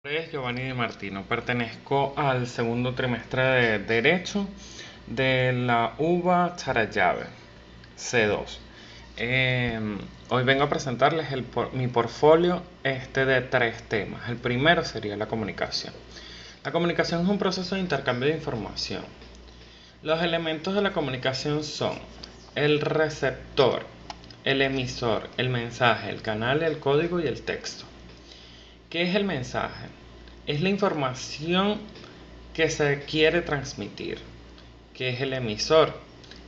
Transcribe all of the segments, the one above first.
Mi nombre es Giovanni Di Martino, pertenezco al segundo trimestre de Derecho de la UBA Charallave, C2. Hoy vengo a presentarles mi portfolio de tres temas. El primero sería la comunicación. La comunicación es un proceso de intercambio de información. Los elementos de la comunicación son el receptor, el emisor, el mensaje, el canal, el código y el texto. ¿Qué es el mensaje? Es la información que se quiere transmitir. ¿Qué es el emisor?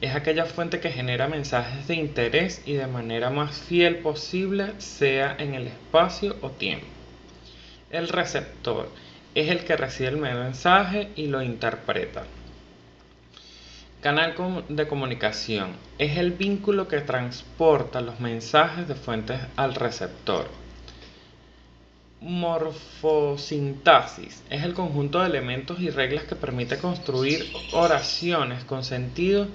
Es aquella fuente que genera mensajes de interés y de manera más fiel posible, sea en el espacio o tiempo. El receptor es el que recibe el mensaje y lo interpreta. Canal de comunicación es el vínculo que transporta los mensajes de fuentes al receptor. Morfosintaxis es el conjunto de elementos y reglas que permite construir oraciones con sentido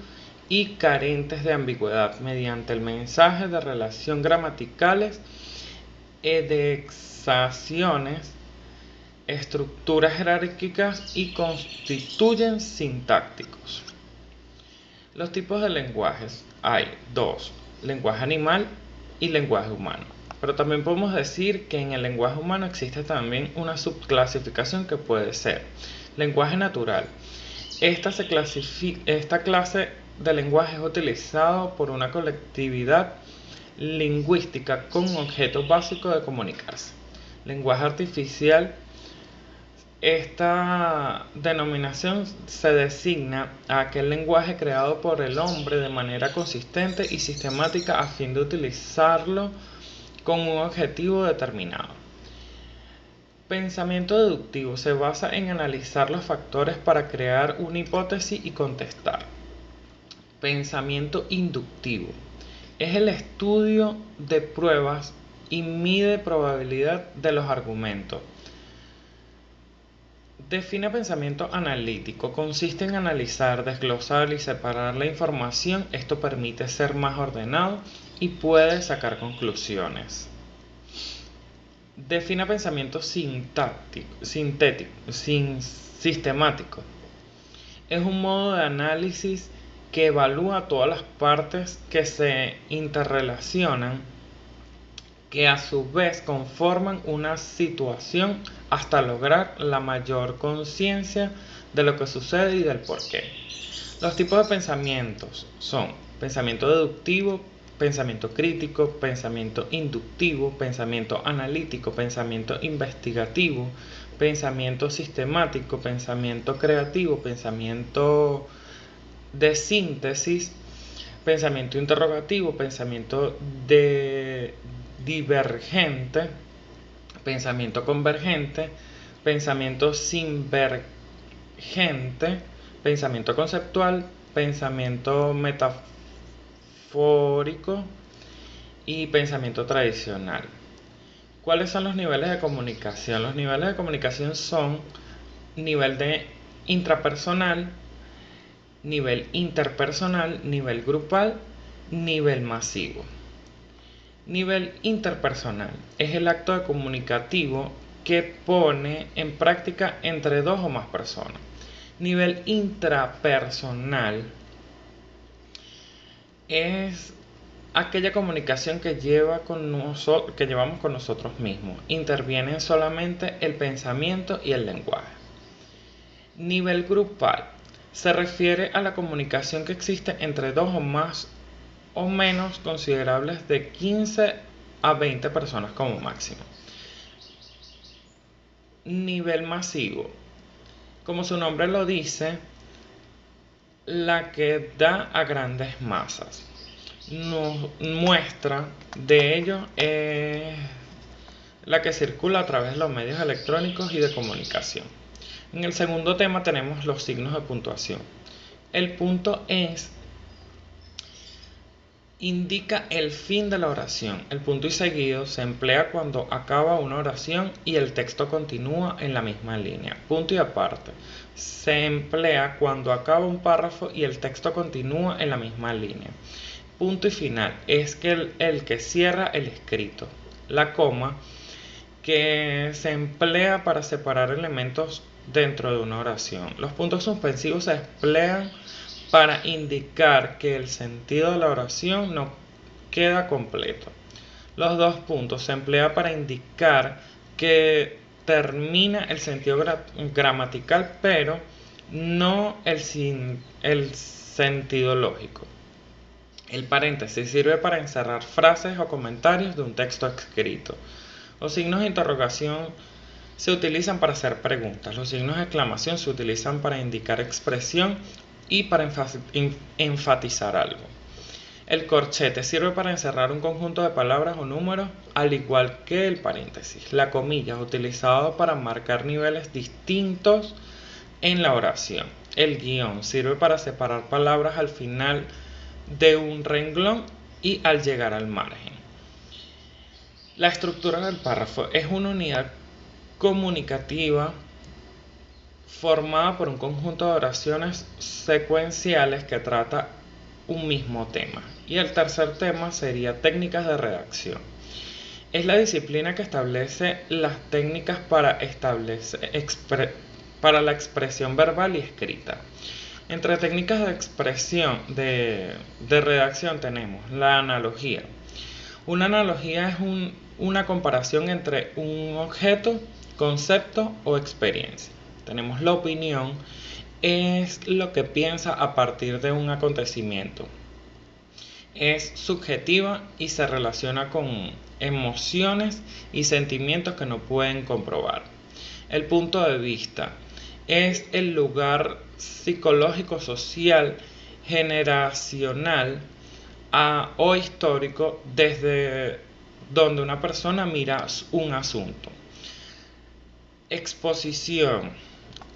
y carentes de ambigüedad mediante el mensaje de relación gramaticales, edexaciones, estructuras jerárquicas y constituyen sintácticos. Los tipos de lenguajes hay dos: lenguaje animal y lenguaje humano. Pero también podemos decir que en el lenguaje humano existe también una subclasificación que puede ser lenguaje natural. Esta clase de lenguaje es utilizado por una colectividad lingüística con un objeto básico de comunicarse. Lenguaje artificial. Esta denominación se designa a aquel lenguaje creado por el hombre de manera consistente y sistemática a fin de utilizarlo con un objetivo determinado. Pensamiento deductivo se basa en analizar los factores para crear una hipótesis y contestar. Pensamiento inductivo es el estudio de pruebas y mide probabilidad de los argumentos. Define pensamiento analítico. Consiste en analizar, desglosar y separar la información. Esto permite ser más ordenado y puede sacar conclusiones. Define pensamiento sistemático. Es un modo de análisis que evalúa todas las partes que se interrelacionan, que a su vez conforman una situación hasta lograr la mayor conciencia de lo que sucede y del porqué. Los tipos de pensamientos son pensamiento deductivo, pensamiento crítico, pensamiento inductivo, pensamiento analítico, pensamiento investigativo, pensamiento sistemático, pensamiento creativo, pensamiento de síntesis, pensamiento interrogativo, pensamiento divergente, pensamiento convergente, pensamiento sinvergente, pensamiento conceptual, pensamiento metafórico y pensamiento tradicional. ¿Cuáles son los niveles de comunicación? Los niveles de comunicación son nivel de intrapersonal, nivel interpersonal, nivel grupal, nivel masivo. Nivel interpersonal es el acto comunicativo que pone en práctica entre dos o más personas. Nivel intrapersonal es aquella comunicación que llevamos con nosotros mismos. Intervienen solamente el pensamiento y el lenguaje. Nivel grupal se refiere a la comunicación que existe entre dos o más o menos considerables de 15 a 20 personas como máximo. Nivel masivo, como su nombre lo dice, la que da a grandes masas. Muestra de ello es la que circula a través de los medios electrónicos y de comunicación. En el segundo tema tenemos los signos de puntuación. El punto indica el fin de la oración. El punto y seguido se emplea cuando acaba una oración y el texto continúa en la misma línea. Punto y aparte se emplea cuando acaba un párrafo y el texto continúa en la misma línea. Punto y final es el que cierra el escrito. La coma, que se emplea para separar elementos dentro de una oración. Los puntos suspensivos se emplean para indicar que el sentido de la oración no queda completo. Los dos puntos se emplea para indicar que termina el sentido gramatical, pero no el sentido lógico. El paréntesis sirve para encerrar frases o comentarios de un texto escrito. Los signos de interrogación se utilizan para hacer preguntas. Los signos de exclamación se utilizan para indicar expresión y para enfatizar algo. El corchete sirve para encerrar un conjunto de palabras o números, al igual que el paréntesis. La comilla es utilizado para marcar niveles distintos en la oración. El guión sirve para separar palabras al final de un renglón y al llegar al margen. La estructura del párrafo es una unidad comunicativa formada por un conjunto de oraciones secuenciales que trata un mismo tema. Y el tercer tema sería técnicas de redacción. Es la disciplina que establece las técnicas para la expresión verbal y escrita. Entre técnicas de expresión de redacción tenemos la analogía. Una analogía es una comparación entre un objeto, concepto o experiencia. Tenemos la opinión, es lo que piensa a partir de un acontecimiento. Es subjetiva y se relaciona con emociones y sentimientos que no pueden comprobar. El punto de vista es el lugar psicológico, social, generacional o histórico desde donde una persona mira un asunto. Exposición,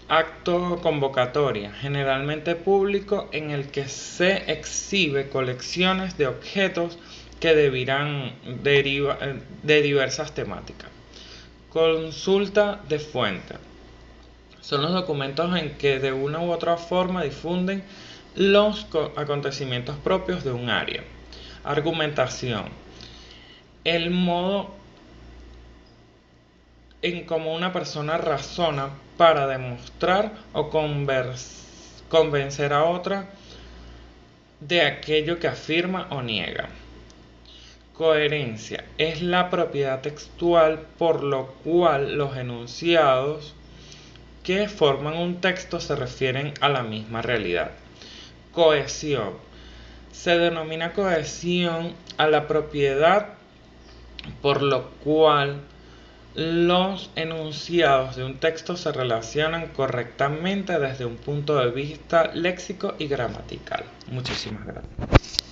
acto convocatoria, generalmente público, en el que se exhibe colecciones de objetos que de diversas temáticas. Consulta de fuente. Son los documentos en que de una u otra forma difunden los acontecimientos propios de un área. Argumentación. El modo en cómo una persona razona para demostrar o convencer a otra de aquello que afirma o niega. Coherencia es la propiedad textual por lo cual los enunciados que forman un texto se refieren a la misma realidad. Cohesión. Se denomina cohesión a la propiedad por lo cual los enunciados de un texto se relacionan correctamente desde un punto de vista léxico y gramatical. Muchísimas gracias.